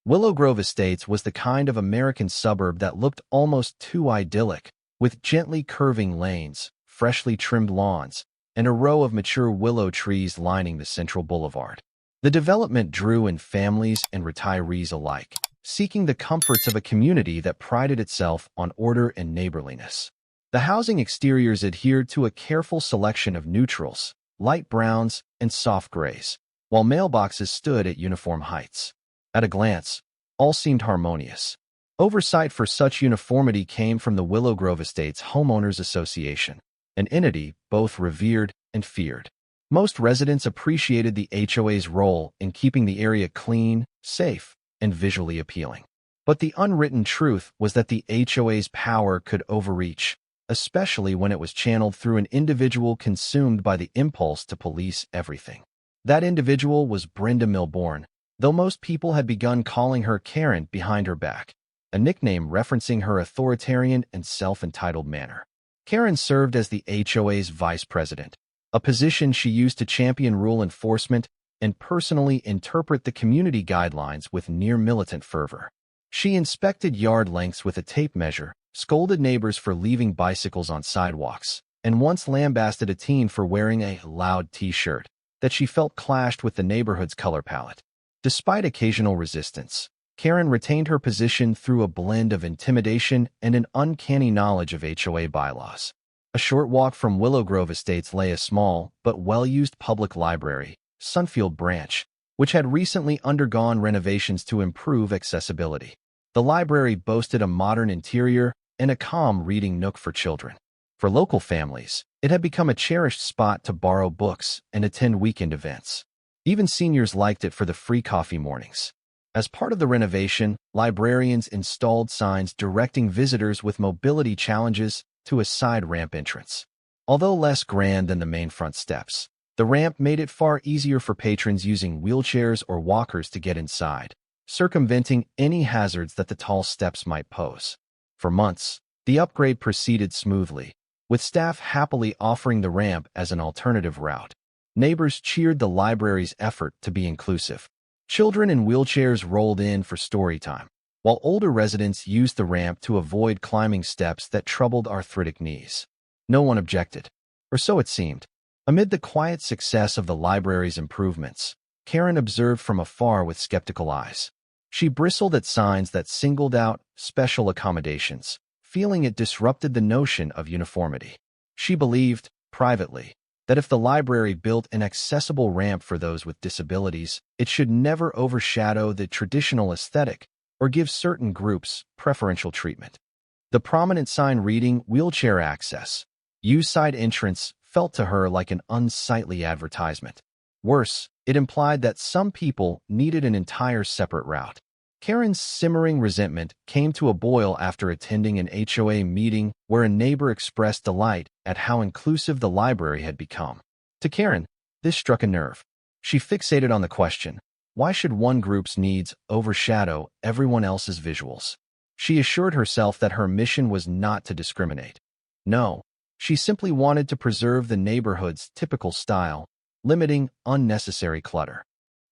Willow Grove Estates was the kind of American suburb that looked almost too idyllic, with gently curving lanes, freshly trimmed lawns, and a row of mature willow trees lining the central boulevard. The development drew in families and retirees alike, seeking the comforts of a community that prided itself on order and neighborliness. The housing exteriors adhered to a careful selection of neutrals, light browns, and soft grays, while mailboxes stood at uniform heights. At a glance, all seemed harmonious. Oversight for such uniformity came from the Willow Grove Estates Homeowners Association, an entity both revered and feared. Most residents appreciated the HOA's role in keeping the area clean, safe, and visually appealing. But the unwritten truth was that the HOA's power could overreach, especially when it was channeled through an individual consumed by the impulse to police everything. That individual was Brenda Milbourne, though most people had begun calling her Karen behind her back, a nickname referencing her authoritarian and self-entitled manner. Karen served as the HOA's vice president, a position she used to champion rule enforcement and personally interpret the community guidelines with near-militant fervor. She inspected yard lengths with a tape measure, scolded neighbors for leaving bicycles on sidewalks, and once lambasted a teen for wearing a loud t-shirt that she felt clashed with the neighborhood's color palette. Despite occasional resistance, Karen retained her position through a blend of intimidation and an uncanny knowledge of HOA bylaws. A short walk from Willow Grove Estates lay a small but well-used public library, Sunfield Branch, which had recently undergone renovations to improve accessibility. The library boasted a modern interior and a calm reading nook for children. For local families, it had become a cherished spot to borrow books and attend weekend events. Even seniors liked it for the free coffee mornings. As part of the renovation, librarians installed signs directing visitors with mobility challenges to a side ramp entrance. Although less grand than the main front steps, the ramp made it far easier for patrons using wheelchairs or walkers to get inside, circumventing any hazards that the tall steps might pose. For months, the upgrade proceeded smoothly, with staff happily offering the ramp as an alternative route. Neighbors cheered the library's effort to be inclusive. Children in wheelchairs rolled in for story time, while older residents used the ramp to avoid climbing steps that troubled arthritic knees. No one objected, or so it seemed. Amid the quiet success of the library's improvements, Karen observed from afar with skeptical eyes. She bristled at signs that singled out special accommodations, feeling it disrupted the notion of uniformity. She believed, privately, that if the library built an accessible ramp for those with disabilities, it should never overshadow the traditional aesthetic or give certain groups preferential treatment. The prominent sign reading "Wheelchair Access, Use Side Entrance" felt to her like an unsightly advertisement. Worse, it implied that some people needed an entire separate route. Karen's simmering resentment came to a boil after attending an HOA meeting where a neighbor expressed delight at how inclusive the library had become. To Karen, this struck a nerve. She fixated on the question, why should one group's needs overshadow everyone else's visuals? She assured herself that her mission was not to discriminate. No, she simply wanted to preserve the neighborhood's typical style, limiting unnecessary clutter.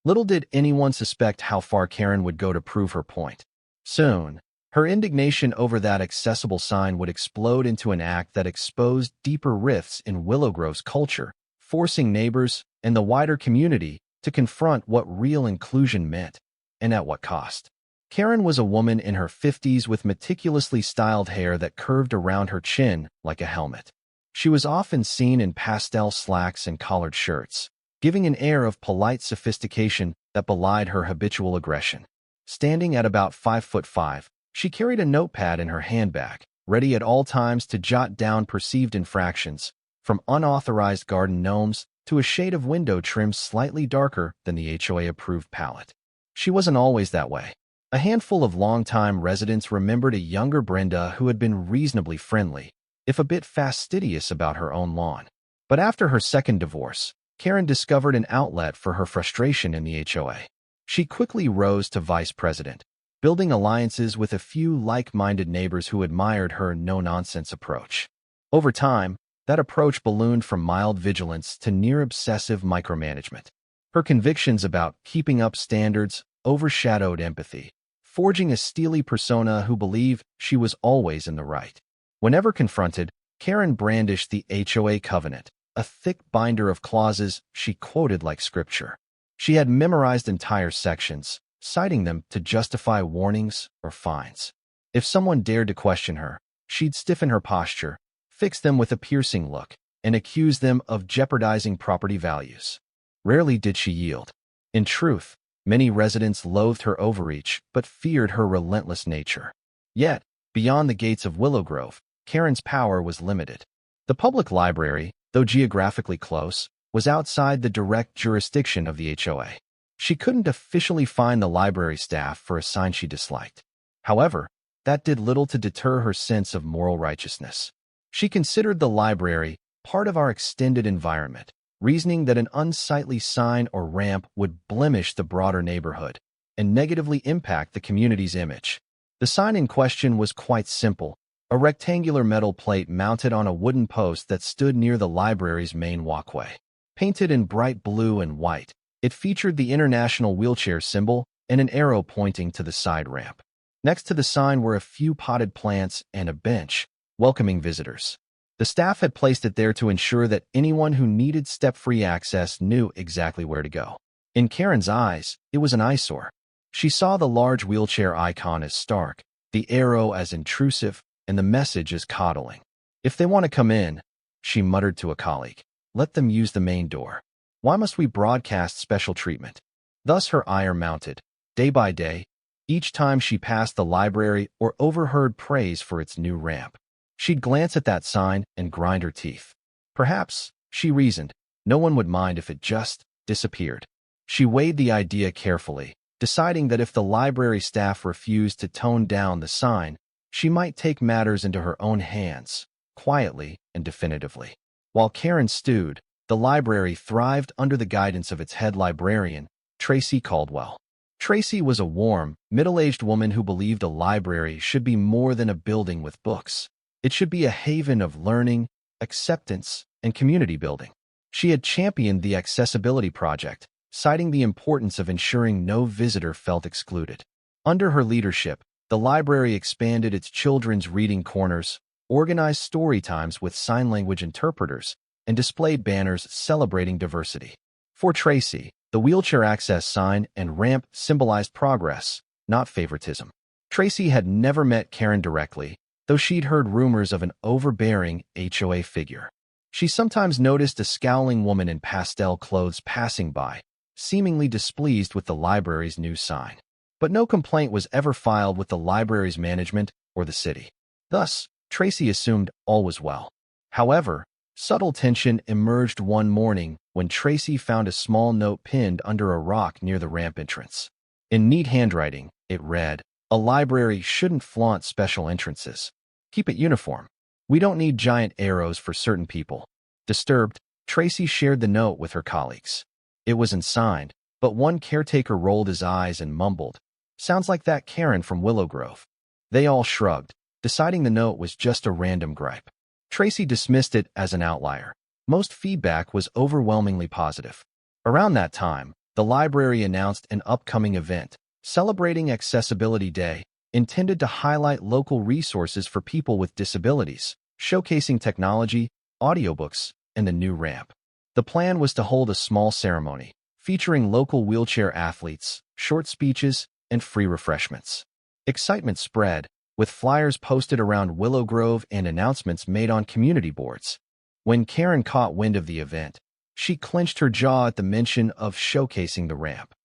Little did anyone suspect how far Karen would go to prove her point. Soon, her indignation over that accessible sign would explode into an act that exposed deeper rifts in Willow Grove's culture, forcing neighbors and the wider community to confront what real inclusion meant, and at what cost. Karen was a woman in her 50s with meticulously styled hair that curved around her chin like a helmet. She was often seen in pastel slacks and collared shirts, giving an air of polite sophistication that belied her habitual aggression. Standing at about 5'5", she carried a notepad in her handbag, ready at all times to jot down perceived infractions, from unauthorized garden gnomes to a shade of window trim slightly darker than the HOA-approved palette. She wasn't always that way. A handful of longtime residents remembered a younger Brenda who had been reasonably friendly, if a bit fastidious about her own lawn. But after her second divorce, Karen discovered an outlet for her frustration in the HOA. She quickly rose to vice president, building alliances with a few like-minded neighbors who admired her no-nonsense approach. Over time, that approach ballooned from mild vigilance to near-obsessive micromanagement. Her convictions about keeping up standards overshadowed empathy, forging a steely persona who believed she was always in the right. Whenever confronted, Karen brandished the HOA covenant, a thick binder of clauses she quoted like scripture. She had memorized entire sections, citing them to justify warnings or fines. If someone dared to question her, she'd stiffen her posture, fix them with a piercing look, and accuse them of jeopardizing property values. Rarely did she yield. In truth, many residents loathed her overreach but feared her relentless nature. Yet, beyond the gates of Willow Grove, Karen's power was limited. The public library, though geographically close, was outside the direct jurisdiction of the HOA. She couldn't officially fine the library staff for a sign she disliked. However, that did little to deter her sense of moral righteousness. She considered the library part of our extended environment, reasoning that an unsightly sign or ramp would blemish the broader neighborhood and negatively impact the community's image. The sign in question was quite simple, a rectangular metal plate mounted on a wooden post that stood near the library's main walkway. Painted in bright blue and white, it featured the International Wheelchair symbol and an arrow pointing to the side ramp. Next to the sign were a few potted plants and a bench, welcoming visitors. The staff had placed it there to ensure that anyone who needed step-free access knew exactly where to go. In Karen's eyes, it was an eyesore. She saw the large wheelchair icon as stark, the arrow as intrusive, and the message as coddling. "If they want to come in," she muttered to a colleague, "let them use the main door. Why must we broadcast special treatment?" Thus her ire mounted, day by day, each time she passed the library or overheard praise for its new ramp. She'd glance at that sign and grind her teeth. Perhaps, she reasoned, no one would mind if it just disappeared. She weighed the idea carefully, deciding that if the library staff refused to tone down the sign, she might take matters into her own hands, quietly and definitively. While Karen stewed, the library thrived under the guidance of its head librarian, Tracy Caldwell. Tracy was a warm, middle-aged woman who believed a library should be more than a building with books. It should be a haven of learning, acceptance, and community building. She had championed the Accessibility Project, citing the importance of ensuring no visitor felt excluded. Under her leadership, the library expanded its children's reading corners, organized story times with sign language interpreters, and displayed banners celebrating diversity. For Tracy, the wheelchair access sign and ramp symbolized progress, not favoritism. Tracy had never met Karen directly, though she'd heard rumors of an overbearing HOA figure. She sometimes noticed a scowling woman in pastel clothes passing by, seemingly displeased with the library's new sign. But no complaint was ever filed with the library's management or the city. Thus, Tracy assumed all was well. However, subtle tension emerged one morning when Tracy found a small note pinned under a rock near the ramp entrance. In neat handwriting, it read, "A library shouldn't flaunt special entrances. Keep it uniform. We don't need giant arrows for certain people." Disturbed, Tracy shared the note with her colleagues. It wasn't signed, but one caretaker rolled his eyes and mumbled, "Sounds like that Karen from Willow Grove." They all shrugged, deciding the note was just a random gripe. Tracy dismissed it as an outlier. Most feedback was overwhelmingly positive. Around that time, the library announced an upcoming event, celebrating Accessibility Day, intended to highlight local resources for people with disabilities, showcasing technology, audiobooks, and the new ramp. The plan was to hold a small ceremony, featuring local wheelchair athletes, short speeches, and free refreshments. Excitement spread, with flyers posted around Willow Grove and announcements made on community boards. When Karen caught wind of the event, she clenched her jaw at the mention of showcasing the ramp.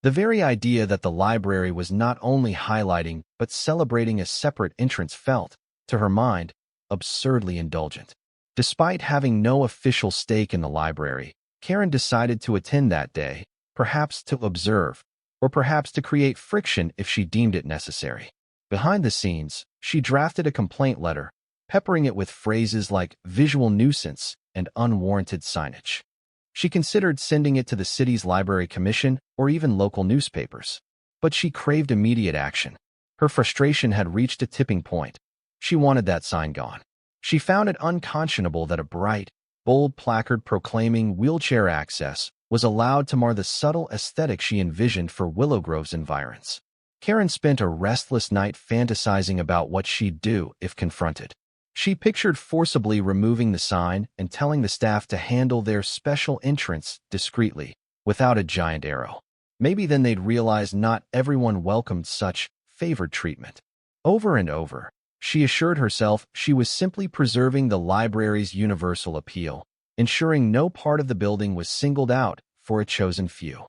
The very idea that the library was not only highlighting but celebrating a separate entrance felt, to her mind, absurdly indulgent. Despite having no official stake in the library, Karen decided to attend that day, perhaps to observe, or perhaps to create friction if she deemed it necessary. Behind the scenes, she drafted a complaint letter, peppering it with phrases like visual nuisance and unwarranted signage. She considered sending it to the city's library commission or even local newspapers. But she craved immediate action. Her frustration had reached a tipping point. She wanted that sign gone. She found it unconscionable that a bright, bold placard proclaiming wheelchair access was allowed to mar the subtle aesthetic she envisioned for Willow Grove's environs. Karen spent a restless night fantasizing about what she'd do if confronted. She pictured forcibly removing the sign and telling the staff to handle their special entrance discreetly, without a giant arrow. Maybe then they'd realize not everyone welcomed such favored treatment. Over and over, she assured herself she was simply preserving the library's universal appeal, ensuring no part of the building was singled out for a chosen few.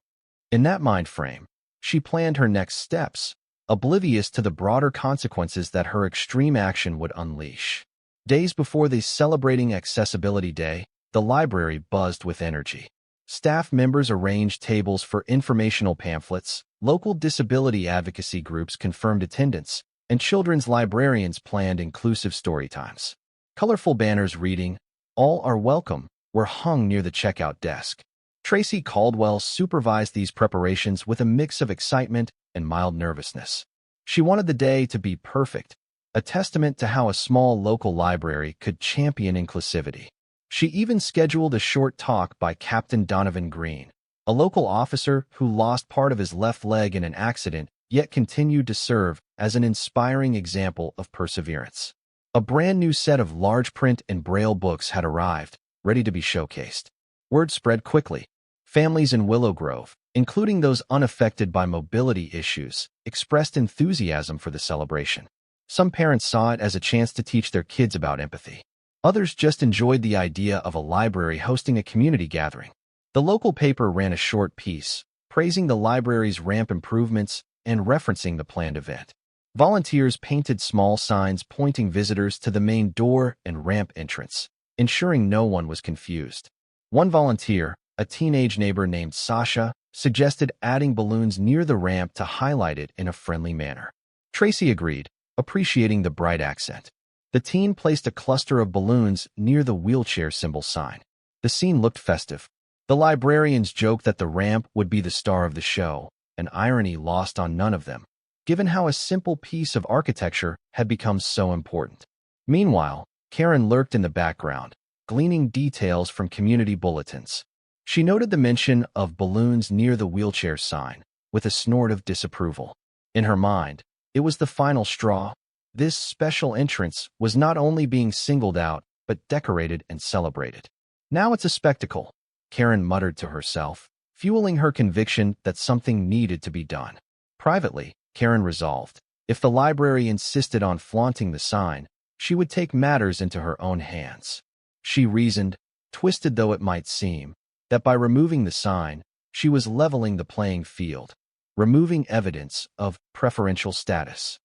In that mind frame, she planned her next steps, oblivious to the broader consequences that her extreme action would unleash. Days before the celebrating Accessibility Day, the library buzzed with energy. Staff members arranged tables for informational pamphlets, local disability advocacy groups confirmed attendance, and children's librarians planned inclusive story times. Colorful banners reading, "All are welcome," were hung near the checkout desk. Tracy Caldwell supervised these preparations with a mix of excitement and mild nervousness. She wanted the day to be perfect, a testament to how a small local library could champion inclusivity. She even scheduled a short talk by Captain Donovan Green, a local officer who lost part of his left leg in an accident yet continued to serve as an inspiring example of perseverance. A brand new set of large print and braille books had arrived, ready to be showcased. Word spread quickly. Families in Willow Grove, including those unaffected by mobility issues, expressed enthusiasm for the celebration. Some parents saw it as a chance to teach their kids about empathy. Others just enjoyed the idea of a library hosting a community gathering. The local paper ran a short piece, praising the library's ramp improvements and referencing the planned event. Volunteers painted small signs pointing visitors to the main door and ramp entrance, ensuring no one was confused. One volunteer, a teenage neighbor named Sasha, suggested adding balloons near the ramp to highlight it in a friendly manner. Tracy agreed, appreciating the bright accent. The teen placed a cluster of balloons near the wheelchair symbol sign. The scene looked festive. The librarians joked that the ramp would be the star of the show, an irony lost on none of them, given how a simple piece of architecture had become so important. Meanwhile, Karen lurked in the background, gleaning details from community bulletins. She noted the mention of balloons near the wheelchair sign, with a snort of disapproval. In her mind, it was the final straw. This special entrance was not only being singled out, but decorated and celebrated. Now it's a spectacle, Karen muttered to herself, fueling her conviction that something needed to be done. Privately, Karen resolved, if the library insisted on flaunting the sign, she would take matters into her own hands. She reasoned, twisted though it might seem, that by removing the sign, she was leveling the playing field, removing evidence of preferential status.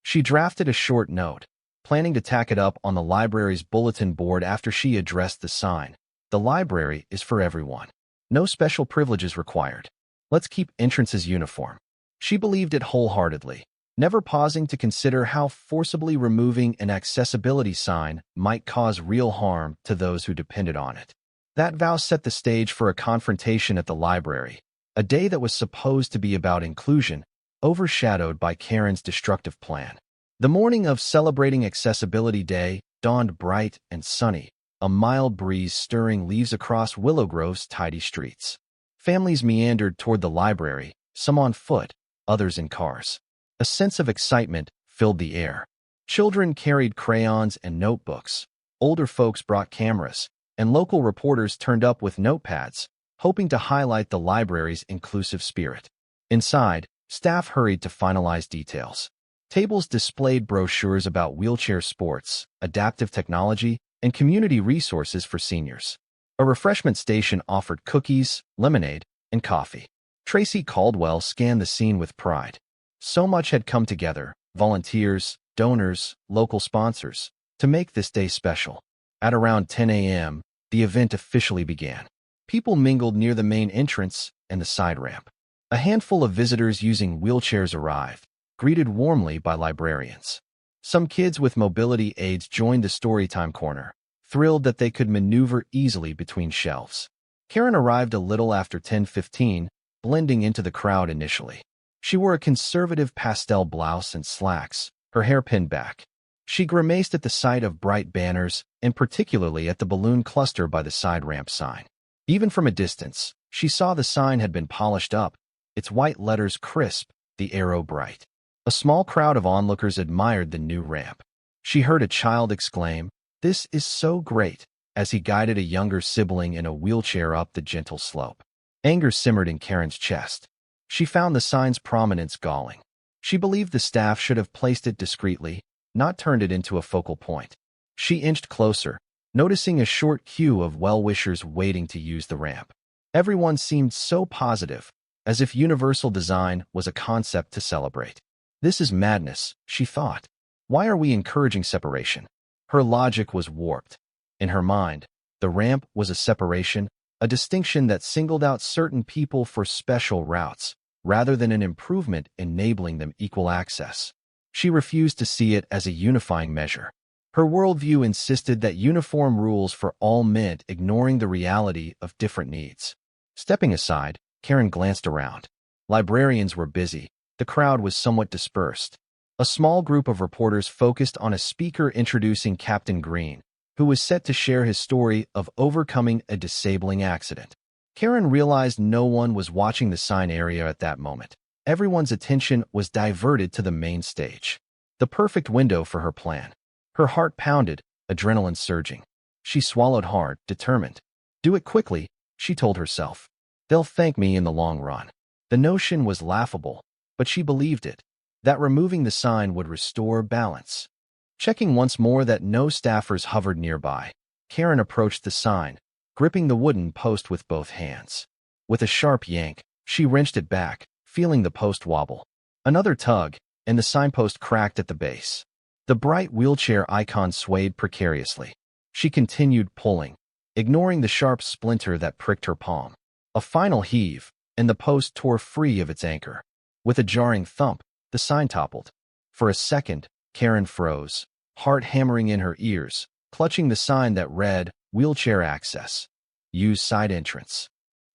She drafted a short note, planning to tack it up on the library's bulletin board after she addressed the sign. The library is for everyone. No special privileges required. Let's keep entrances uniform. She believed it wholeheartedly, never pausing to consider how forcibly removing an accessibility sign might cause real harm to those who depended on it. That vow set the stage for a confrontation at the library, a day that was supposed to be about inclusion, overshadowed by Karen's destructive plan. The morning of celebrating Accessibility Day dawned bright and sunny, a mild breeze stirring leaves across Willow Grove's tidy streets. Families meandered toward the library, some on foot, others in cars. A sense of excitement filled the air. Children carried crayons and notebooks. Older folks brought cameras, and local reporters turned up with notepads, hoping to highlight the library's inclusive spirit. Inside, staff hurried to finalize details. Tables displayed brochures about wheelchair sports, adaptive technology, and community resources for seniors. A refreshment station offered cookies, lemonade, and coffee. Tracy Caldwell scanned the scene with pride. So much had come together, volunteers, donors, local sponsors, to make this day special. At around 10 a.m., the event officially began. People mingled near the main entrance and the side ramp. A handful of visitors using wheelchairs arrived, greeted warmly by librarians. Some kids with mobility aids joined the storytime corner, thrilled that they could maneuver easily between shelves. Karen arrived a little after 10:15, blending into the crowd initially. She wore a conservative pastel blouse and slacks, her hair pinned back. She grimaced at the sight of bright banners, and particularly at the balloon cluster by the side ramp sign. Even from a distance, she saw the sign had been polished up, its white letters crisp, the arrow bright. A small crowd of onlookers admired the new ramp. She heard a child exclaim, "This is so great," as he guided a younger sibling in a wheelchair up the gentle slope. Anger simmered in Karen's chest. She found the sign's prominence galling. She believed the staff should have placed it discreetly, not turned it into a focal point. She inched closer, noticing a short queue of well-wishers waiting to use the ramp. Everyone seemed so positive, as if universal design was a concept to celebrate. This is madness, she thought. Why are we encouraging separation? Her logic was warped. In her mind, the ramp was a separation, a distinction that singled out certain people for special routes, rather than an improvement enabling them equal access. She refused to see it as a unifying measure. Her worldview insisted that uniform rules for all meant ignoring the reality of different needs. Stepping aside, Karen glanced around. Librarians were busy. The crowd was somewhat dispersed. A small group of reporters focused on a speaker introducing Captain Green, who was set to share his story of overcoming a disabling accident. Karen realized no one was watching the sign area at that moment. Everyone's attention was diverted to the main stage. The perfect window for her plan. Her heart pounded, adrenaline surging. She swallowed hard, determined. Do it quickly, she told herself. They'll thank me in the long run. The notion was laughable, but she believed it, that removing the sign would restore balance. Checking once more that no staffers hovered nearby, Karen approached the sign, gripping the wooden post with both hands. With a sharp yank, she wrenched it back, feeling the post wobble. Another tug, and the signpost cracked at the base. The bright wheelchair icon swayed precariously. She continued pulling, ignoring the sharp splinter that pricked her palm. A final heave, and the post tore free of its anchor. With a jarring thump, the sign toppled. For a second, Karen froze, heart hammering in her ears, clutching the sign that read, "Wheelchair access. Use side entrance."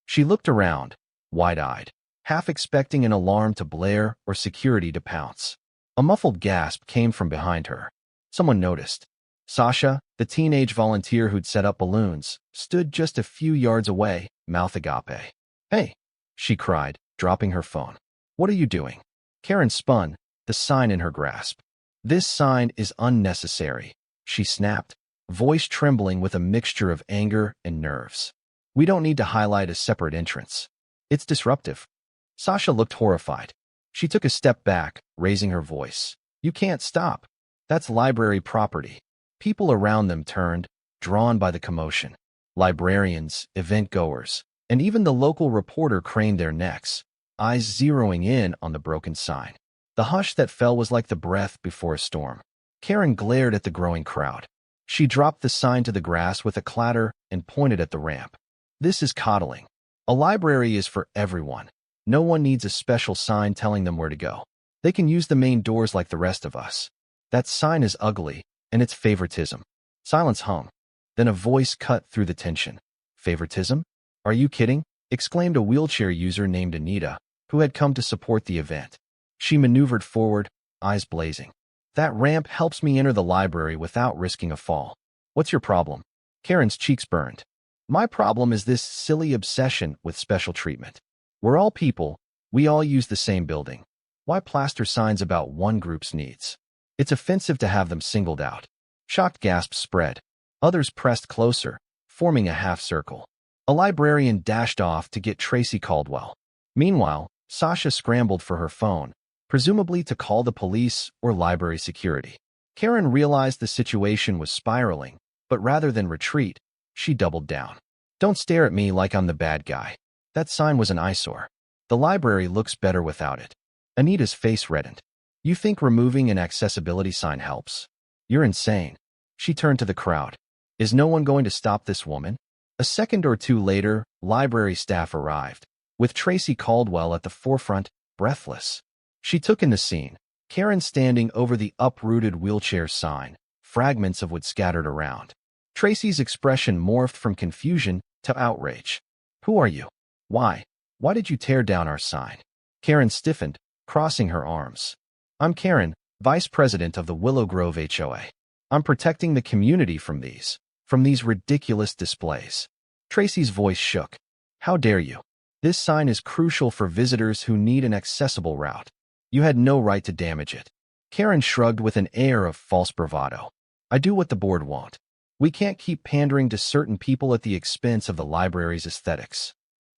She looked around, wide-eyed, half expecting an alarm to blare or security to pounce. A muffled gasp came from behind her. Someone noticed. Sasha, the teenage volunteer who'd set up balloons, stood just a few yards away, mouth agape. "Hey!" she cried, dropping her phone. "What are you doing?" Karen spun, the sign in her grasp. "This sign is unnecessary," she snapped, voice trembling with a mixture of anger and nerves. "We don't need to highlight a separate entrance. It's disruptive." Sasha looked horrified. She took a step back, raising her voice. "You can't stop. That's library property." People around them turned, drawn by the commotion. Librarians, event-goers, and even the local reporter craned their necks, eyes zeroing in on the broken sign. The hush that fell was like the breath before a storm. Karen glared at the growing crowd. She dropped the sign to the grass with a clatter and pointed at the ramp. "This is coddling. A library is for everyone. No one needs a special sign telling them where to go. They can use the main doors like the rest of us. That sign is ugly, and it's favoritism." Silence hung. Then a voice cut through the tension. "Favoritism? Are you kidding?" exclaimed a wheelchair user named Anita, who had come to support the event. She maneuvered forward, eyes blazing. "That ramp helps me enter the library without risking a fall. What's your problem?" Karen's cheeks burned. "My problem is this silly obsession with special treatment. We're all people. We all use the same building. Why plaster signs about one group's needs? It's offensive to have them singled out." Shocked gasps spread. Others pressed closer, forming a half circle. A librarian dashed off to get Tracy Caldwell. Meanwhile, Sasha scrambled for her phone, presumably to call the police or library security. Karen realized the situation was spiraling, but rather than retreat, she doubled down. "Don't stare at me like I'm the bad guy. That sign was an eyesore. The library looks better without it." Anita's face reddened. "You think removing an accessibility sign helps? You're insane." She turned to the crowd. "Is no one going to stop this woman?" A second or two later, library staff arrived, with Tracy Caldwell at the forefront, breathless. She took in the scene, Karen standing over the uprooted wheelchair sign, fragments of wood scattered around. Tracy's expression morphed from confusion to outrage. "Who are you? Why? Why did you tear down our sign?" Karen stiffened, crossing her arms. "I'm Karen, Vice President of the Willow Grove HOA. I'm protecting the community from these ridiculous displays." Tracy's voice shook. "How dare you? This sign is crucial for visitors who need an accessible route. You had no right to damage it. Karen shrugged with an air of false bravado. I do what the board won't. We can't keep pandering to certain people at the expense of the library's aesthetics.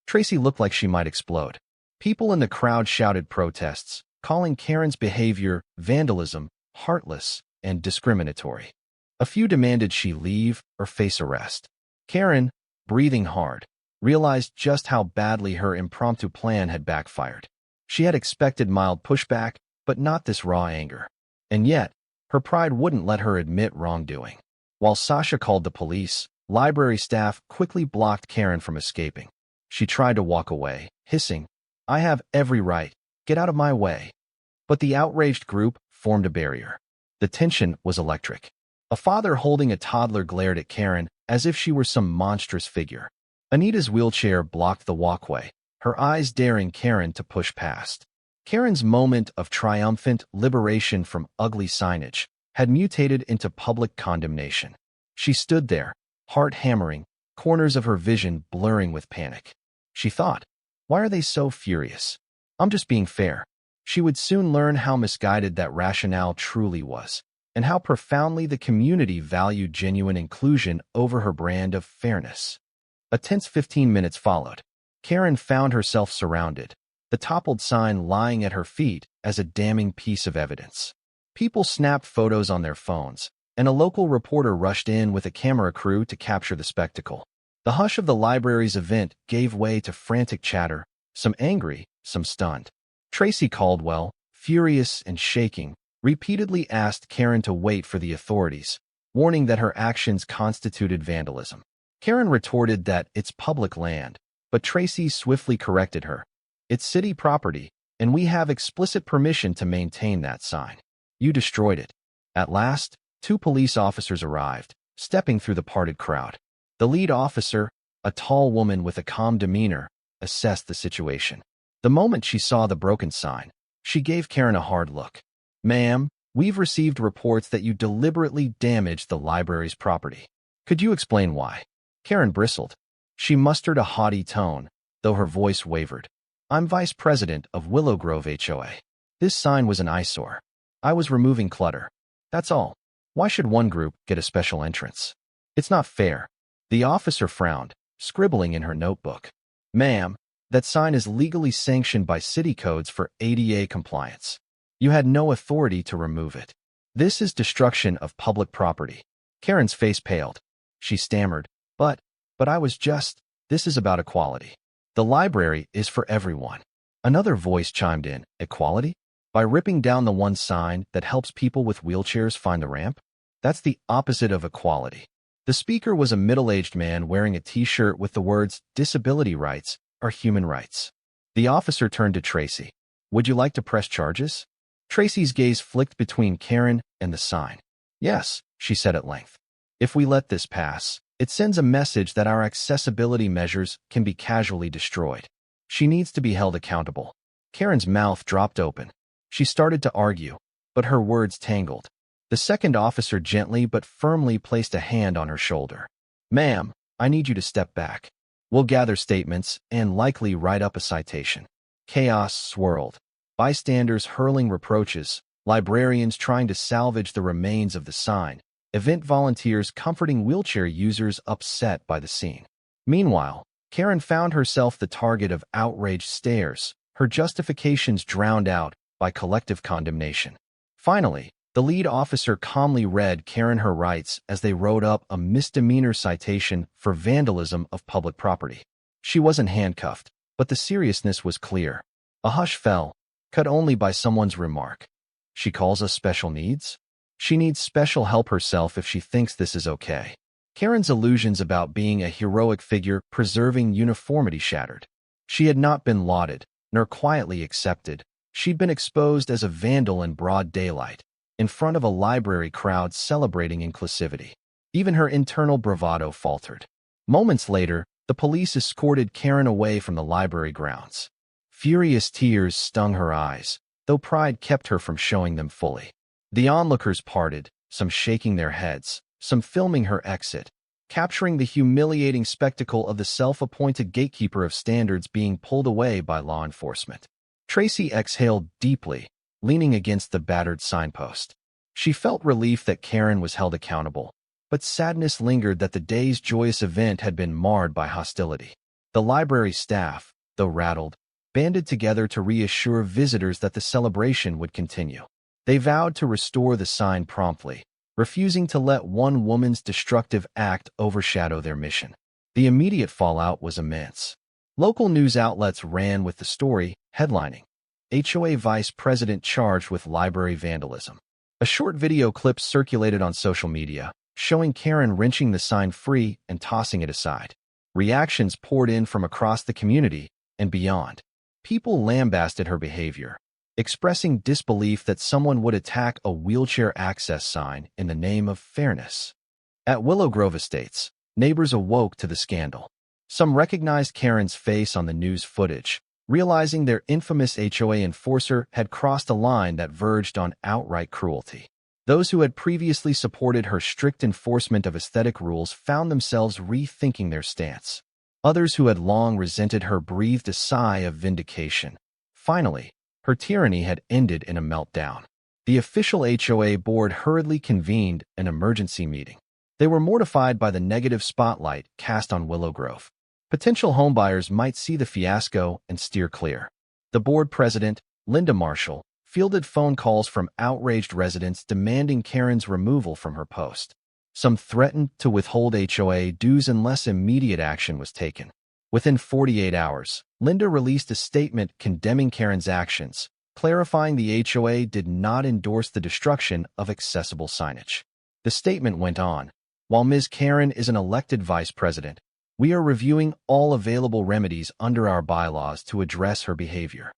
Tracy looked like she might explode. People in the crowd shouted protests, calling Karen's behavior vandalism, heartless, and discriminatory. A few demanded she leave or face arrest. Karen, breathing hard, realized just how badly her impromptu plan had backfired. She had expected mild pushback, but not this raw anger. And yet, her pride wouldn't let her admit wrongdoing. While Sasha called the police, library staff quickly blocked Karen from escaping. She tried to walk away, hissing, "I have every right. Get out of my way." But the outraged group formed a barrier. The tension was electric. A father holding a toddler glared at Karen as if she were some monstrous figure. Anita's wheelchair blocked the walkway, her eyes daring Karen to push past. Karen's moment of triumphant liberation from ugly signage had mutated into public condemnation. She stood there, heart hammering, corners of her vision blurring with panic. She thought, why are they so furious? I'm just being fair. She would soon learn how misguided that rationale truly was, and how profoundly the community valued genuine inclusion over her brand of fairness. A tense 15 minutes followed. Karen found herself surrounded, the toppled sign lying at her feet as a damning piece of evidence. People snapped photos on their phones, and a local reporter rushed in with a camera crew to capture the spectacle. The hush of the library's event gave way to frantic chatter, some angry, some stunned. Tracy Caldwell, furious and shaking, repeatedly asked Karen to wait for the authorities, warning that her actions constituted vandalism. Karen retorted that it's public land, but Tracy swiftly corrected her. It's city property, and we have explicit permission to maintain that sign. You destroyed it. At last, 2 police officers arrived, stepping through the parted crowd. The lead officer, a tall woman with a calm demeanor, assessed the situation. The moment she saw the broken sign, she gave Karen a hard look. "Ma'am, we've received reports that you deliberately damaged the library's property. Could you explain why?" Karen bristled. She mustered a haughty tone, though her voice wavered. "I'm vice president of Willow Grove HOA. This sign was an eyesore. I was removing clutter. That's all. Why should one group get a special entrance? It's not fair." The officer frowned, scribbling in her notebook. "Ma'am, that sign is legally sanctioned by city codes for ADA compliance. You had no authority to remove it. This is destruction of public property." Karen's face paled. She stammered, But I was just, this is about equality. The library is for everyone." Another voice chimed in, "Equality? By ripping down the one sign that helps people with wheelchairs find the ramp? That's the opposite of equality." The speaker was a middle-aged man wearing a t-shirt with the words, "Disability rights are human rights." The officer turned to Tracy. "Would you like to press charges?" Tracy's gaze flicked between Karen and the sign. "Yes," she said at length. "If we let this pass, it sends a message that our accessibility measures can be casually destroyed. She needs to be held accountable." Karen's mouth dropped open. She started to argue, but her words tangled. The second officer gently but firmly placed a hand on her shoulder. "Ma'am, I need you to step back. We'll gather statements and likely write up a citation." Chaos swirled. Bystanders hurling reproaches, librarians trying to salvage the remains of the sign, event volunteers comforting wheelchair users upset by the scene. Meanwhile, Karen found herself the target of outraged stares, her justifications drowned out by collective condemnation. Finally, the lead officer calmly read Karen her rights as they wrote up a misdemeanor citation for vandalism of public property. She wasn't handcuffed, but the seriousness was clear. A hush fell, cut only by someone's remark. "She calls us special needs? She needs special help herself if she thinks this is okay." Karen's illusions about being a heroic figure preserving uniformity shattered. She had not been lauded, nor quietly accepted. She'd been exposed as a vandal in broad daylight, in front of a library crowd celebrating inclusivity. Even her internal bravado faltered. Moments later, the police escorted Karen away from the library grounds. Furious tears stung her eyes, though pride kept her from showing them fully. The onlookers parted, some shaking their heads, some filming her exit, capturing the humiliating spectacle of the self-appointed gatekeeper of standards being pulled away by law enforcement. Tracy exhaled deeply, leaning against the battered signpost. She felt relief that Karen was held accountable, but sadness lingered that the day's joyous event had been marred by hostility. The library staff, though rattled, banded together to reassure visitors that the celebration would continue. They vowed to restore the sign promptly, refusing to let one woman's destructive act overshadow their mission. The immediate fallout was immense. Local news outlets ran with the story, headlining, "HOA Vice President Charged with Library Vandalism." A short video clip circulated on social media, showing Karen wrenching the sign free and tossing it aside. Reactions poured in from across the community and beyond. People lambasted her behavior, expressing disbelief that someone would attack a wheelchair access sign in the name of fairness. At Willow Grove Estates, neighbors awoke to the scandal. Some recognized Karen's face on the news footage, realizing their infamous HOA enforcer had crossed a line that verged on outright cruelty. Those who had previously supported her strict enforcement of aesthetic rules found themselves rethinking their stance. Others who had long resented her breathed a sigh of vindication. Finally, her tyranny had ended in a meltdown. The official HOA board hurriedly convened an emergency meeting. They were mortified by the negative spotlight cast on Willow Grove. Potential homebuyers might see the fiasco and steer clear. The board president, Linda Marshall, fielded phone calls from outraged residents demanding Karen's removal from her post. Some threatened to withhold HOA dues unless immediate action was taken. Within 48 hours, Linda released a statement condemning Karen's actions, clarifying the HOA did not endorse the destruction of accessible signage. The statement went on, "While Ms. Karen is an elected vice president, we are reviewing all available remedies under our bylaws to address her behavior."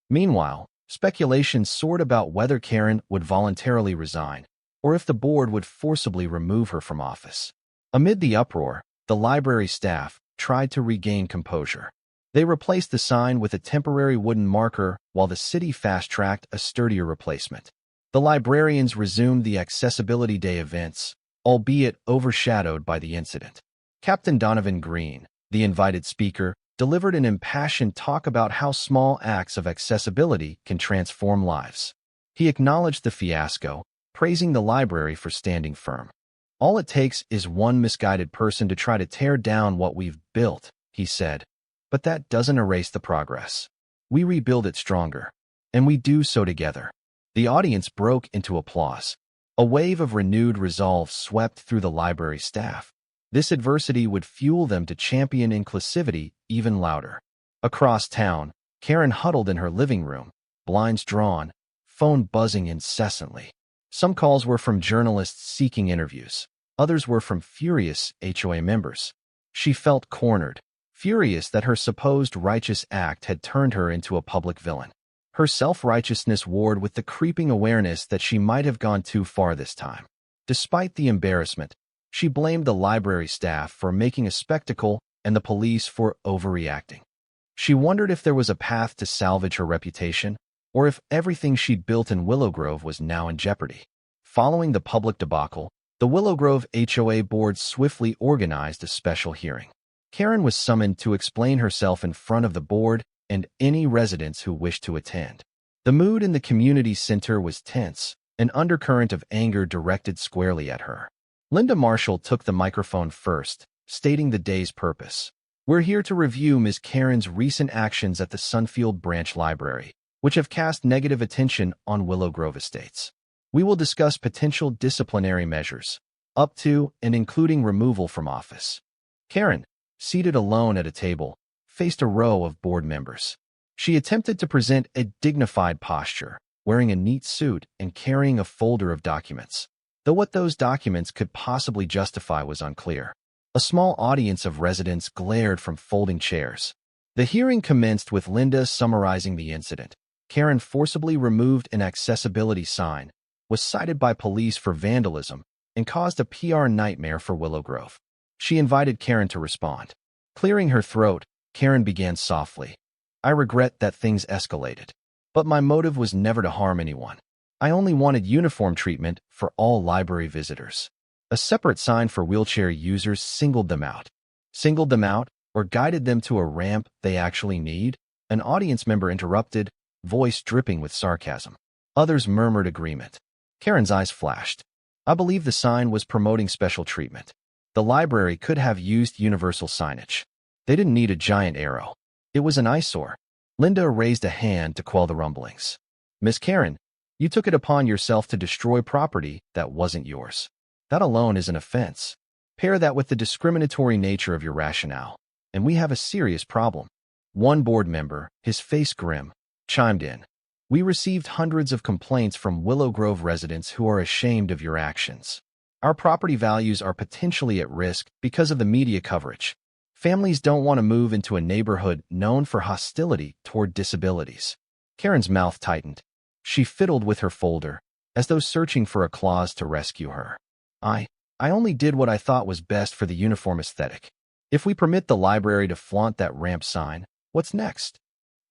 Meanwhile, speculation soared about whether Karen would voluntarily resign, or if the board would forcibly remove her from office. Amid the uproar, the library staff tried to regain composure. They replaced the sign with a temporary wooden marker while the city fast-tracked a sturdier replacement. The librarians resumed the Accessibility Day events, albeit overshadowed by the incident. Captain Donovan Green, the invited speaker, delivered an impassioned talk about how small acts of accessibility can transform lives. He acknowledged the fiasco, praising the library for standing firm. "All it takes is one misguided person to try to tear down what we've built," he said. "But that doesn't erase the progress. We rebuild it stronger, and we do so together." The audience broke into applause. A wave of renewed resolve swept through the library staff. This adversity would fuel them to champion inclusivity even louder. Across town, Karen huddled in her living room, blinds drawn, phone buzzing incessantly. Some calls were from journalists seeking interviews. Others were from furious HOA members. She felt cornered, furious that her supposed righteous act had turned her into a public villain. Her self-righteousness warred with the creeping awareness that she might have gone too far this time. Despite the embarrassment, she blamed the library staff for making a spectacle and the police for overreacting. She wondered if there was a path to salvage her reputation, or if everything she'd built in Willow Grove was now in jeopardy. Following the public debacle, the Willow Grove HOA board swiftly organized a special hearing. Karen was summoned to explain herself in front of the board and any residents who wished to attend. The mood in the community center was tense, an undercurrent of anger directed squarely at her. Linda Marshall took the microphone first, stating the day's purpose. "We're here to review Ms. Karen's recent actions at the Sunfield Branch Library, which have cast negative attention on Willow Grove Estates. We will discuss potential disciplinary measures, up to and including removal from office." Karen, seated alone at a table, faced a row of board members. She attempted to present a dignified posture, wearing a neat suit and carrying a folder of documents, though what those documents could possibly justify was unclear. A small audience of residents glared from folding chairs. The hearing commenced with Linda summarizing the incident. Karen forcibly removed an accessibility sign, was cited by police for vandalism, and caused a PR nightmare for Willow Grove. She invited Karen to respond. Clearing her throat, Karen began softly. "I regret that things escalated, but my motive was never to harm anyone. I only wanted uniform treatment for all library visitors. A separate sign for wheelchair users singled them out. Singled them out, or guided them to a ramp they actually need?" An audience member interrupted, voice dripping with sarcasm. Others murmured agreement. Karen's eyes flashed. I believe the sign was promoting special treatment. The library could have used universal signage. They didn't need a giant arrow. It was an eyesore. Linda raised a hand to quell the rumblings. Miss Karen, you took it upon yourself to destroy property that wasn't yours. That alone is an offense. Pair that with the discriminatory nature of your rationale, and we have a serious problem. One board member, his face grim, chimed in. We received hundreds of complaints from Willow Grove residents who are ashamed of your actions. Our property values are potentially at risk because of the media coverage. Families don't want to move into a neighborhood known for hostility toward disabilities. Karen's mouth tightened. She fiddled with her folder, as though searching for a clause to rescue her. I only did what I thought was best for the uniform aesthetic. If we permit the library to flaunt that ramp sign, what's next?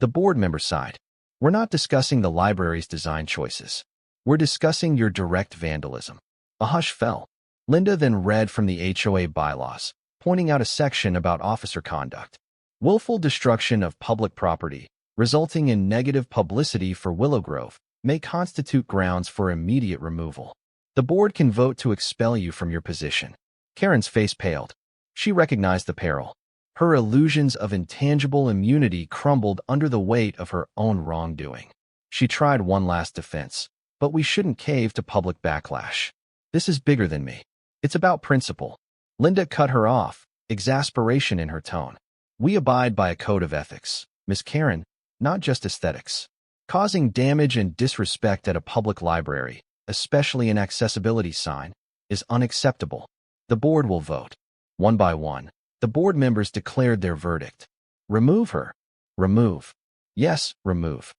The board member sighed. We're not discussing the library's design choices. We're discussing your direct vandalism. A hush fell. Linda then read from the HOA bylaws, pointing out a section about officer conduct. Willful destruction of public property, resulting in negative publicity for Willow Grove, may constitute grounds for immediate removal. The board can vote to expel you from your position. Karen's face paled. She recognized the peril. Her illusions of intangible immunity crumbled under the weight of her own wrongdoing. She tried one last defense, but we shouldn't cave to public backlash. This is bigger than me. It's about principle. Linda cut her off, exasperation in her tone. We abide by a code of ethics, Miss Karen, not just aesthetics. Causing damage and disrespect at a public library, especially an accessibility sign, is unacceptable. The board will vote. One by one, the board members declared their verdict. Remove her. Remove. Yes, remove.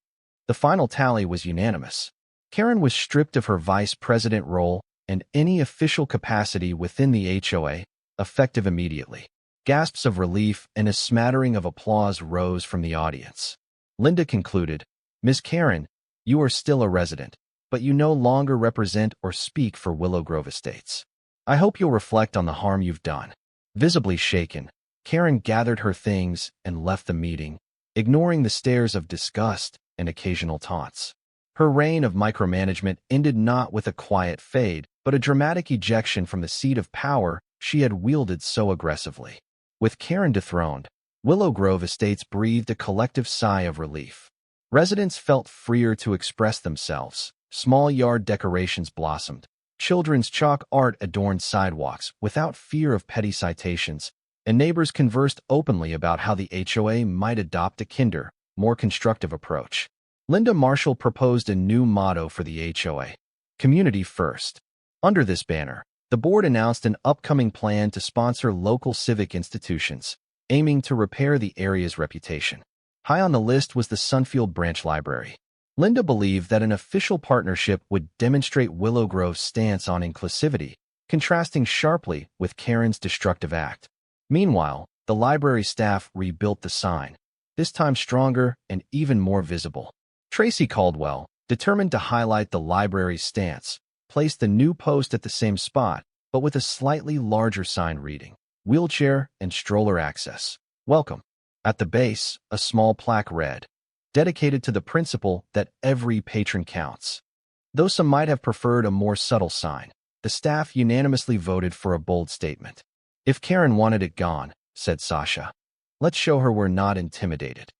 The final tally was unanimous. Karen was stripped of her vice president role and any official capacity within the HOA, effective immediately. Gasps of relief and a smattering of applause rose from the audience. Linda concluded, Miss Karen, you are still a resident, but you no longer represent or speak for Willow Grove Estates. I hope you'll reflect on the harm you've done. Visibly shaken, Karen gathered her things and left the meeting, ignoring the stares of disgust and occasional taunts. Her reign of micromanagement ended not with a quiet fade, but a dramatic ejection from the seat of power she had wielded so aggressively. With Karen dethroned, Willow Grove Estates breathed a collective sigh of relief. Residents felt freer to express themselves. Small yard decorations blossomed. Children's chalk art adorned sidewalks without fear of petty citations, and neighbors conversed openly about how the HOA might adopt a kinder, more constructive approach. Linda Marshall proposed a new motto for the HOA, Community First. Under this banner, the board announced an upcoming plan to sponsor local civic institutions, aiming to repair the area's reputation. High on the list was the Sunfield Branch Library. Linda believed that an official partnership would demonstrate Willow Grove's stance on inclusivity, contrasting sharply with Karen's destructive act. Meanwhile, the library staff rebuilt the sign, this time stronger and even more visible. Tracy Caldwell, determined to highlight the library's stance, placed the new post at the same spot, but with a slightly larger sign reading, Wheelchair and Stroller Access. Welcome. At the base, a small plaque read, dedicated to the principle that every patron counts. Though some might have preferred a more subtle sign, the staff unanimously voted for a bold statement. If Karen wanted it gone, said Sasha, let's show her we're not intimidated.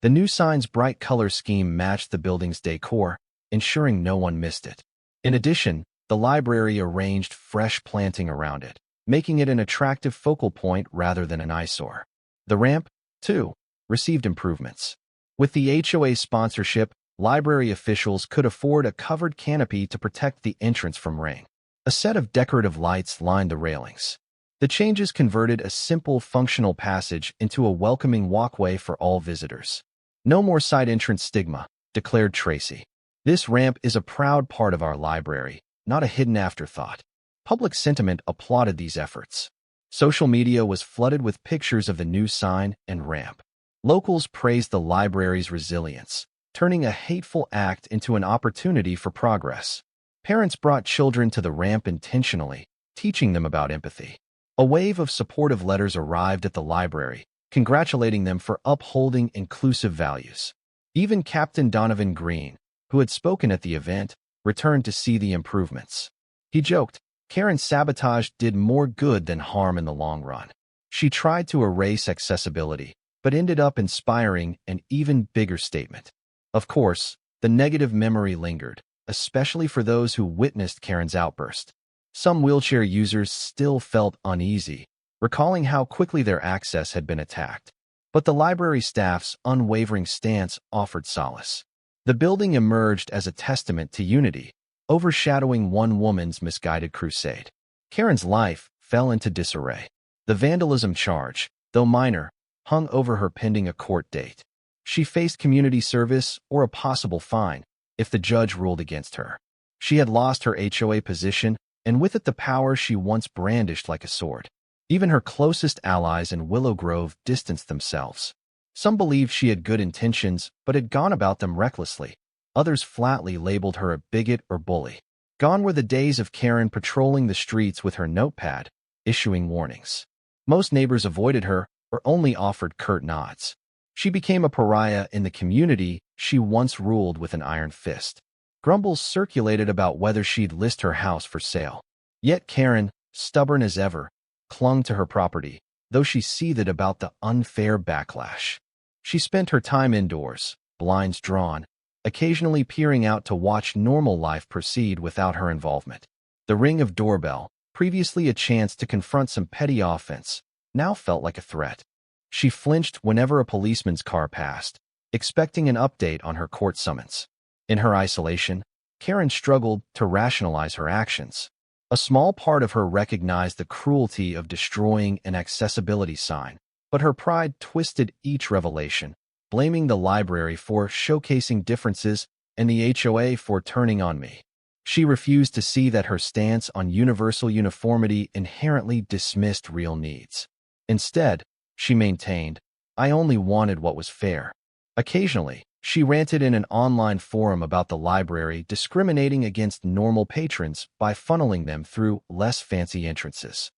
The new sign's bright color scheme matched the building's decor, ensuring no one missed it. In addition, the library arranged fresh planting around it, making it an attractive focal point rather than an eyesore. The ramp, too, received improvements. With the HOA sponsorship, library officials could afford a covered canopy to protect the entrance from rain. A set of decorative lights lined the railings. The changes converted a simple functional passage into a welcoming walkway for all visitors. No more side entrance stigma, declared Tracy. This ramp is a proud part of our library, not a hidden afterthought. Public sentiment applauded these efforts. Social media was flooded with pictures of the new sign and ramp. Locals praised the library's resilience, turning a hateful act into an opportunity for progress. Parents brought children to the ramp intentionally, teaching them about empathy. A wave of supportive letters arrived at the library, congratulating them for upholding inclusive values. Even Captain Donovan Green, who had spoken at the event, returned to see the improvements. He joked, "Karen's sabotage did more good than harm in the long run. She tried to erase accessibility, but ended up inspiring an even bigger statement." Of course, the negative memory lingered, especially for those who witnessed Karen's outburst. Some wheelchair users still felt uneasy, recalling how quickly their access had been attacked. But the library staff's unwavering stance offered solace. The building emerged as a testament to unity, overshadowing one woman's misguided crusade. Karen's life fell into disarray. The vandalism charge, though minor, hung over her pending a court date. She faced community service or a possible fine if the judge ruled against her. She had lost her HOA position, and with it the power she once brandished like a sword. Even her closest allies in Willow Grove distanced themselves. Some believed she had good intentions, but had gone about them recklessly. Others flatly labeled her a bigot or bully. Gone were the days of Karen patrolling the streets with her notepad, issuing warnings. Most neighbors avoided her or only offered curt nods. She became a pariah in the community she once ruled with an iron fist. Grumbles circulated about whether she'd list her house for sale. Yet Karen, stubborn as ever, clung to her property, though she seethed about the unfair backlash. She spent her time indoors, blinds drawn, occasionally peering out to watch normal life proceed without her involvement. The ring of doorbell, previously a chance to confront some petty offense, now felt like a threat. She flinched whenever a policeman's car passed, expecting an update on her court summons. In her isolation, Karen struggled to rationalize her actions. A small part of her recognized the cruelty of destroying an accessibility sign, but her pride twisted each revelation, blaming the library for showcasing differences and the HOA for turning on me. She refused to see that her stance on universal uniformity inherently dismissed real needs. Instead, she maintained, "I only wanted what was fair." Occasionally, she ranted in an online forum about the library discriminating against normal patrons by funneling them through less fancy entrances.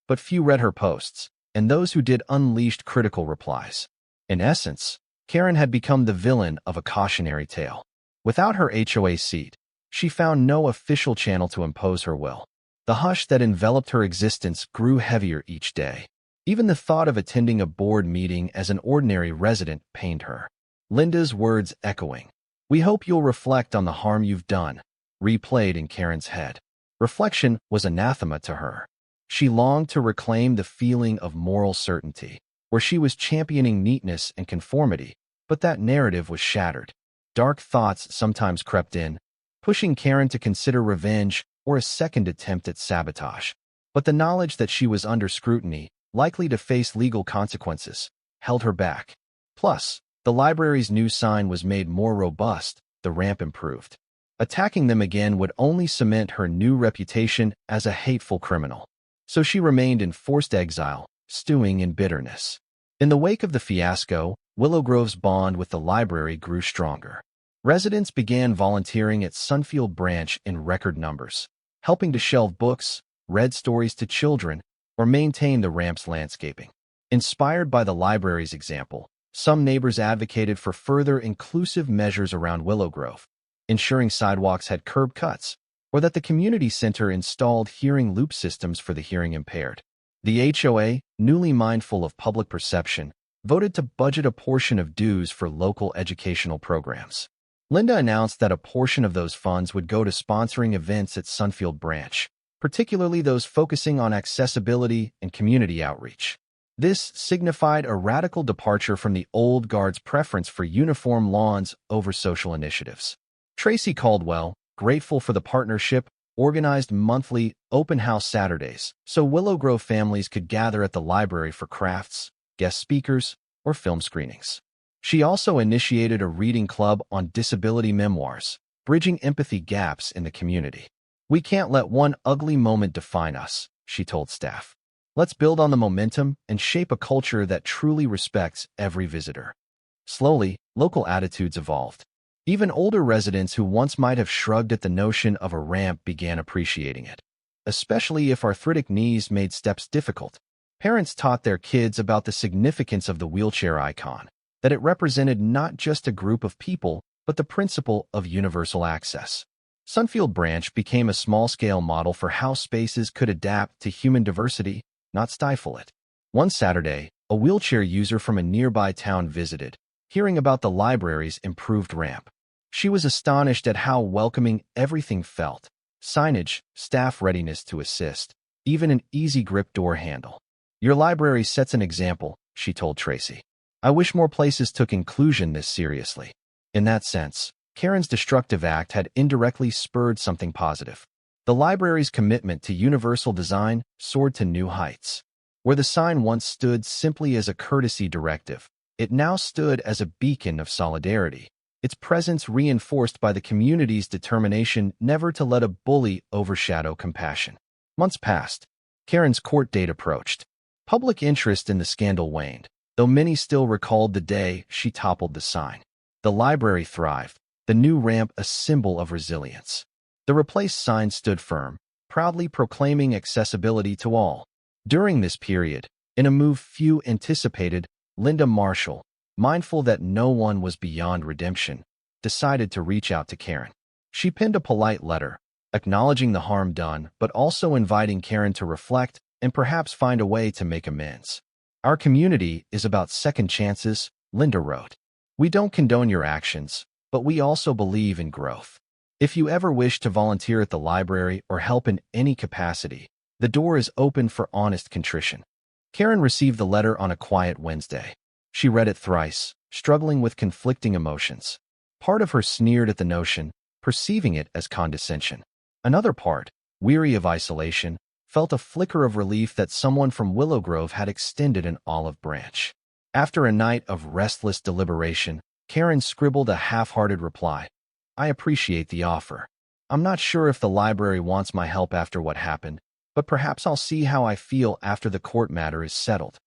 But few read her posts, and those who did unleashed critical replies. In essence, Karen had become the villain of a cautionary tale. Without her HOA seat, she found no official channel to impose her will. The hush that enveloped her existence grew heavier each day. Even the thought of attending a board meeting as an ordinary resident pained her. Linda's words echoing, "We hope you'll reflect on the harm you've done," replayed in Karen's head. Reflection was anathema to her. She longed to reclaim the feeling of moral certainty, where she was championing neatness and conformity, but that narrative was shattered. Dark thoughts sometimes crept in, pushing Karen to consider revenge or a second attempt at sabotage. But the knowledge that she was under scrutiny, likely to face legal consequences, held her back. Plus, the library's new sign was made more robust, the ramp improved. Attacking them again would only cement her new reputation as a hateful criminal. So she remained in forced exile, stewing in bitterness. In the wake of the fiasco, Willow Grove's bond with the library grew stronger. Residents began volunteering at Sunfield Branch in record numbers, helping to shelve books, read stories to children, or maintain the ramp's landscaping. Inspired by the library's example, some neighbors advocated for further inclusive measures around Willow Grove, ensuring sidewalks had curb cuts, or that the community center installed hearing loop systems for the hearing impaired. The HOA, newly mindful of public perception, voted to budget a portion of dues for local educational programs. Linda announced that a portion of those funds would go to sponsoring events at Sunfield Branch, particularly those focusing on accessibility and community outreach. This signified a radical departure from the old guard's preference for uniform lawns over social initiatives. Tracy Caldwell, grateful for the partnership, organized monthly open house Saturdays so Willow Grove families could gather at the library for crafts, guest speakers, or film screenings. She also initiated a reading club on disability memoirs, bridging empathy gaps in the community. "We can't let one ugly moment define us," she told staff. "Let's build on the momentum and shape a culture that truly respects every visitor." Slowly, local attitudes evolved. Even older residents who once might have shrugged at the notion of a ramp began appreciating it. Especially if arthritic knees made steps difficult, parents taught their kids about the significance of the wheelchair icon, that it represented not just a group of people, but the principle of universal access. Sunfield Branch became a small-scale model for how spaces could adapt to human diversity, not stifle it. One Saturday, a wheelchair user from a nearby town visited, hearing about the library's improved ramp. She was astonished at how welcoming everything felt: signage, staff readiness to assist, even an easy-grip door handle. "Your library sets an example," she told Tracy. "I wish more places took inclusion this seriously." In that sense, Karen's destructive act had indirectly spurred something positive. The library's commitment to universal design soared to new heights. Where the sign once stood simply as a courtesy directive, it now stood as a beacon of solidarity, its presence reinforced by the community's determination never to let a bully overshadow compassion. Months passed. Karen's court date approached. Public interest in the scandal waned, though many still recalled the day she toppled the sign. The library thrived, the new ramp a symbol of resilience. The replaced sign stood firm, proudly proclaiming accessibility to all. During this period, in a move few anticipated, Linda Marshall, mindful that no one was beyond redemption, decided to reach out to Karen. She penned a polite letter, acknowledging the harm done, but also inviting Karen to reflect and perhaps find a way to make amends. "Our community is about second chances," Linda wrote. "We don't condone your actions, but we also believe in growth. If you ever wish to volunteer at the library or help in any capacity, the door is open for honest contrition." Karen received the letter on a quiet Wednesday. She read it thrice, struggling with conflicting emotions. Part of her sneered at the notion, perceiving it as condescension. Another part, weary of isolation, felt a flicker of relief that someone from Willow Grove had extended an olive branch. After a night of restless deliberation, Karen scribbled a half-hearted reply. "I appreciate the offer. I'm not sure if the library wants my help after what happened, but perhaps I'll see how I feel after the court matter is settled."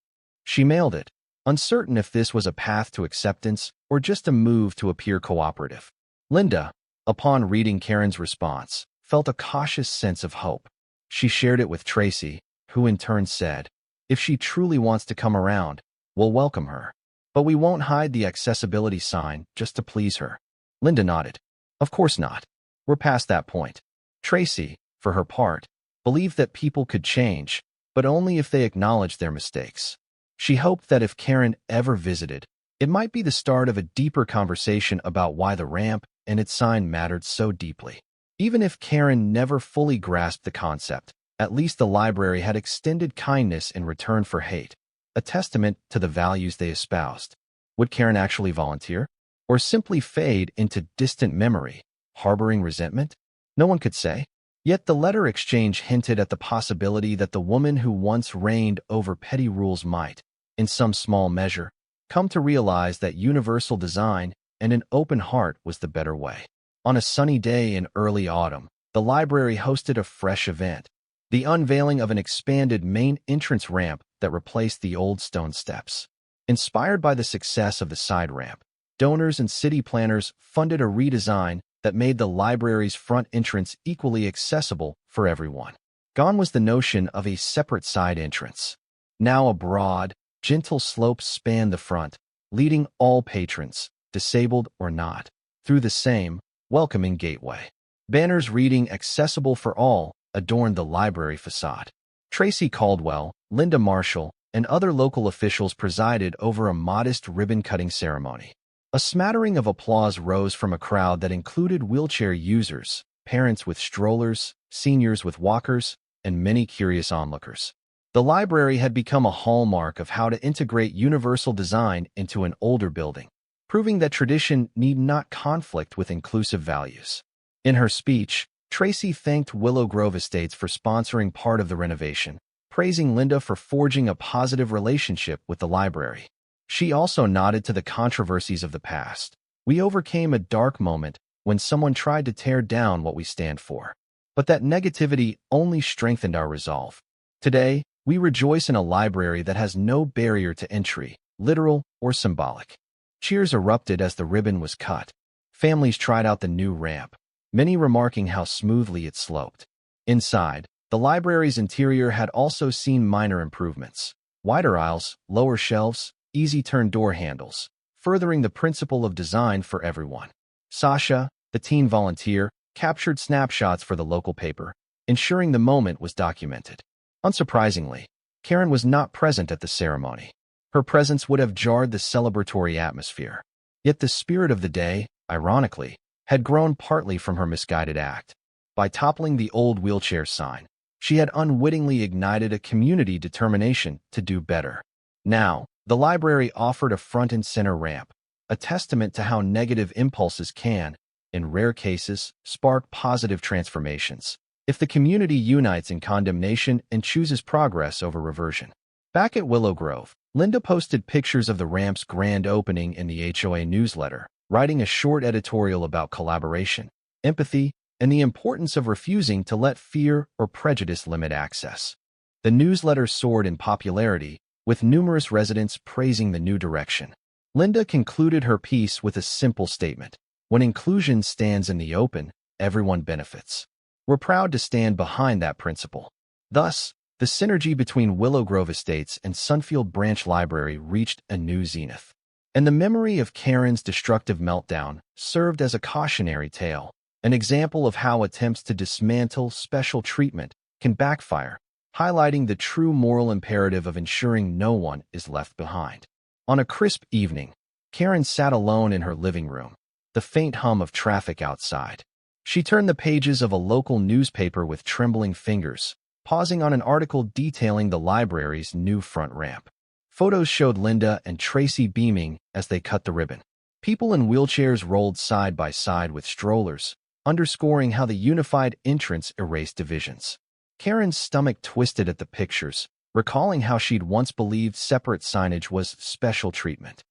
She mailed it, uncertain if this was a path to acceptance or just a move to appear cooperative. Linda, upon reading Karen's response, felt a cautious sense of hope. She shared it with Tracy, who in turn said, "If she truly wants to come around, we'll welcome her. But we won't hide the accessibility sign just to please her." Linda nodded. "Of course not. We're past that point." Tracy, for her part, believed that people could change, but only if they acknowledged their mistakes. She hoped that if Karen ever visited, it might be the start of a deeper conversation about why the ramp and its sign mattered so deeply. Even if Karen never fully grasped the concept, at least the library had extended kindness in return for hate, a testament to the values they espoused. Would Karen actually volunteer? Or simply fade into distant memory, harboring resentment? No one could say. Yet the letter exchange hinted at the possibility that the woman who once reigned over petty rules might, in some small measure, come to realize that universal design and an open heart was the better way. On a sunny day in early autumn, the library hosted a fresh event, the unveiling of an expanded main entrance ramp that replaced the old stone steps. Inspired by the success of the side ramp, donors and city planners funded a redesign that made the library's front entrance equally accessible for everyone. Gone was the notion of a separate side entrance. Now a broad, gentle slope spanned the front, leading all patrons, disabled or not, through the same, welcoming gateway. Banners reading "Accessible for All" adorned the library facade. Tracy Caldwell, Linda Marshall, and other local officials presided over a modest ribbon-cutting ceremony. A smattering of applause rose from a crowd that included wheelchair users, parents with strollers, seniors with walkers, and many curious onlookers. The library had become a hallmark of how to integrate universal design into an older building, proving that tradition need not conflict with inclusive values. In her speech, Tracy thanked Willow Grove Estates for sponsoring part of the renovation, praising Linda for forging a positive relationship with the library. She also nodded to the controversies of the past. "We overcame a dark moment when someone tried to tear down what we stand for. But that negativity only strengthened our resolve. Today, we rejoice in a library that has no barrier to entry, literal or symbolic." Cheers erupted as the ribbon was cut. Families tried out the new ramp, many remarking how smoothly it sloped. Inside, the library's interior had also seen minor improvements. Wider aisles, lower shelves, easy-turn door handles, furthering the principle of design for everyone. Sasha, the teen volunteer, captured snapshots for the local paper, ensuring the moment was documented. Unsurprisingly, Karen was not present at the ceremony. Her presence would have jarred the celebratory atmosphere. Yet the spirit of the day, ironically, had grown partly from her misguided act. By toppling the old wheelchair sign, she had unwittingly ignited a community determination to do better. Now, the library offered a front-and-center ramp, a testament to how negative impulses can, in rare cases, spark positive transformations, if the community unites in condemnation and chooses progress over reversion. Back at Willow Grove, Linda posted pictures of the ramp's grand opening in the HOA newsletter, writing a short editorial about collaboration, empathy, and the importance of refusing to let fear or prejudice limit access. The newsletter soared in popularity, with numerous residents praising the new direction. Linda concluded her piece with a simple statement: when inclusion stands in the open, everyone benefits. We're proud to stand behind that principle. Thus, the synergy between Willow Grove Estates and Sunfield Branch Library reached a new zenith. And the memory of Karen's destructive meltdown served as a cautionary tale, an example of how attempts to dismantle special treatment can backfire, highlighting the true moral imperative of ensuring no one is left behind. On a crisp evening, Karen sat alone in her living room, the faint hum of traffic outside. She turned the pages of a local newspaper with trembling fingers, pausing on an article detailing the library's new front ramp. Photos showed Linda and Tracy beaming as they cut the ribbon. People in wheelchairs rolled side by side with strollers, underscoring how the unified entrance erased divisions. Karen's stomach twisted at the pictures, recalling how she'd once believed separate signage was special treatment.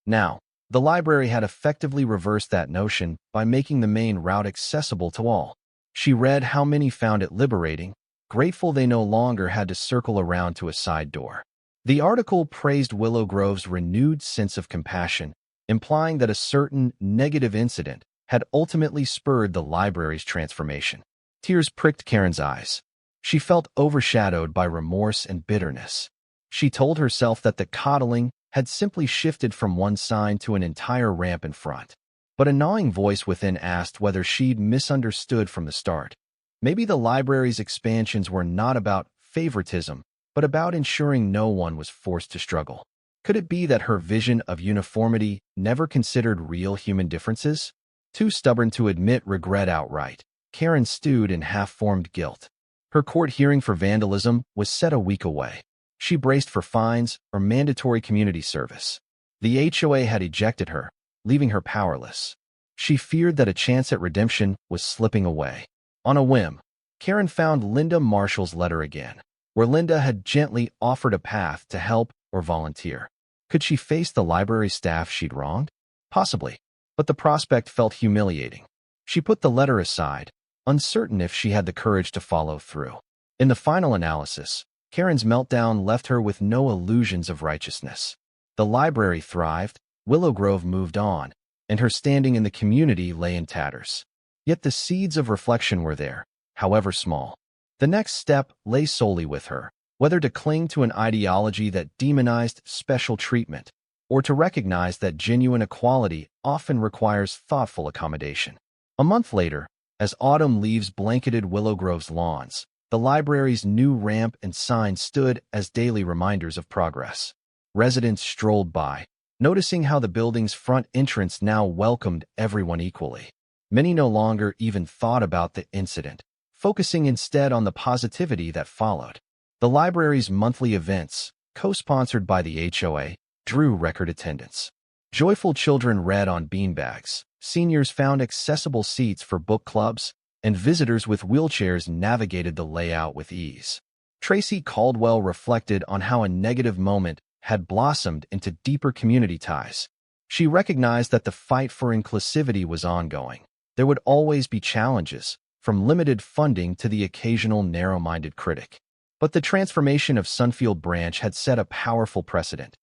Now, the library had effectively reversed that notion by making the main route accessible to all. She read how many found it liberating, grateful they no longer had to circle around to a side door. The article praised Willow Grove's renewed sense of compassion, implying that a certain negative incident had ultimately spurred the library's transformation. Tears pricked Karen's eyes. She felt overshadowed by remorse and bitterness. She told herself that the coddling had simply shifted from one sign to an entire ramp in front. But a gnawing voice within asked whether she'd misunderstood from the start. Maybe the library's expansions were not about favoritism, but about ensuring no one was forced to struggle. Could it be that her vision of uniformity never considered real human differences? Too stubborn to admit regret outright, Karen stewed in half-formed guilt. Her court hearing for vandalism was set a week away. She braced for fines or mandatory community service. The HOA had ejected her, leaving her powerless. She feared that a chance at redemption was slipping away. On a whim, Karen found Linda Marshall's letter again, where Linda had gently offered a path to help or volunteer. Could she face the library staff she'd wronged? Possibly, but the prospect felt humiliating. She put the letter aside, uncertain if she had the courage to follow through. In the final analysis, Karen's meltdown left her with no illusions of righteousness. The library thrived, Willow Grove moved on, and her standing in the community lay in tatters. Yet the seeds of reflection were there, however small. The next step lay solely with her, whether to cling to an ideology that demonized special treatment, or to recognize that genuine equality often requires thoughtful accommodation. A month later, as autumn leaves blanketed Willow Grove's lawns, the library's new ramp and sign stood as daily reminders of progress. Residents strolled by, noticing how the building's front entrance now welcomed everyone equally. Many no longer even thought about the incident, focusing instead on the positivity that followed. The library's monthly events, co-sponsored by the HOA, drew record attendance. Joyful children read on beanbags, seniors found accessible seats for book clubs, and visitors with wheelchairs navigated the layout with ease. Tracy Caldwell reflected on how a negative moment had blossomed into deeper community ties. She recognized that the fight for inclusivity was ongoing. There would always be challenges, from limited funding to the occasional narrow-minded critic. But the transformation of Sunfield Branch had set a powerful precedent.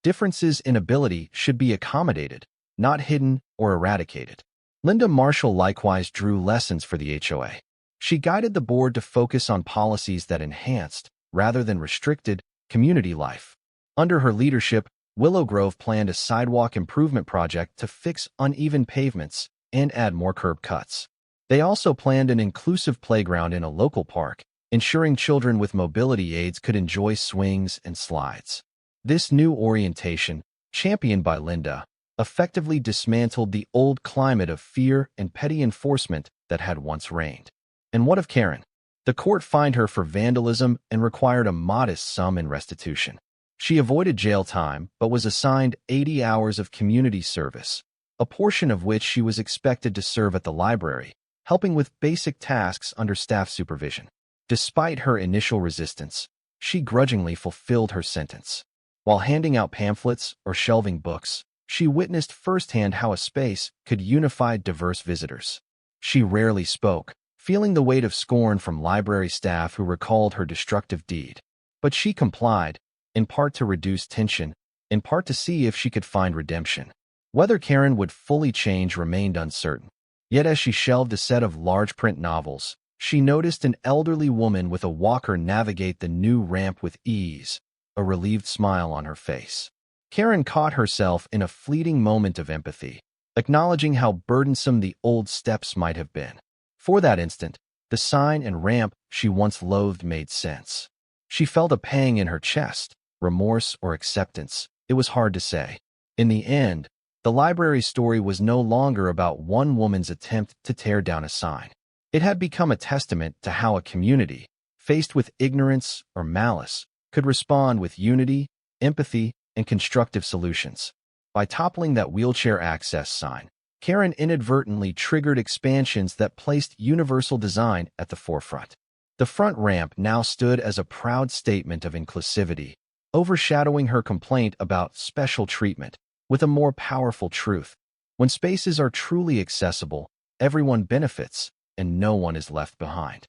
Differences in ability should be accommodated, not hidden or eradicated. Linda Marshall likewise drew lessons for the HOA. She guided the board to focus on policies that enhanced, rather than restricted, community life. Under her leadership, Willow Grove planned a sidewalk improvement project to fix uneven pavements, and add more curb cuts. They also planned an inclusive playground in a local park, ensuring children with mobility aids could enjoy swings and slides. This new orientation, championed by Linda, effectively dismantled the old climate of fear and petty enforcement that had once reigned. And what of Karen? The court fined her for vandalism and required a modest sum in restitution. She avoided jail time but was assigned 80 hours of community service, a portion of which she was expected to serve at the library, helping with basic tasks under staff supervision. Despite her initial resistance, she grudgingly fulfilled her sentence. While handing out pamphlets or shelving books, she witnessed firsthand how a space could unify diverse visitors. She rarely spoke, feeling the weight of scorn from library staff who recalled her destructive deed. But she complied, in part to reduce tension, in part to see if she could find redemption. Whether Karen would fully change remained uncertain. Yet as she shelved a set of large-print novels, she noticed an elderly woman with a walker navigate the new ramp with ease, a relieved smile on her face. Karen caught herself in a fleeting moment of empathy, acknowledging how burdensome the old steps might have been. For that instant, the sign and ramp she once loathed made sense. She felt a pang in her chest, remorse or acceptance. It was hard to say. In the end, the library's story was no longer about one woman's attempt to tear down a sign. It had become a testament to how a community, faced with ignorance or malice, could respond with unity, empathy, and constructive solutions. By toppling that wheelchair access sign, Karen inadvertently triggered expansions that placed universal design at the forefront. The front ramp now stood as a proud statement of inclusivity, overshadowing her complaint about special treatment with a more powerful truth. When spaces are truly accessible, everyone benefits and no one is left behind.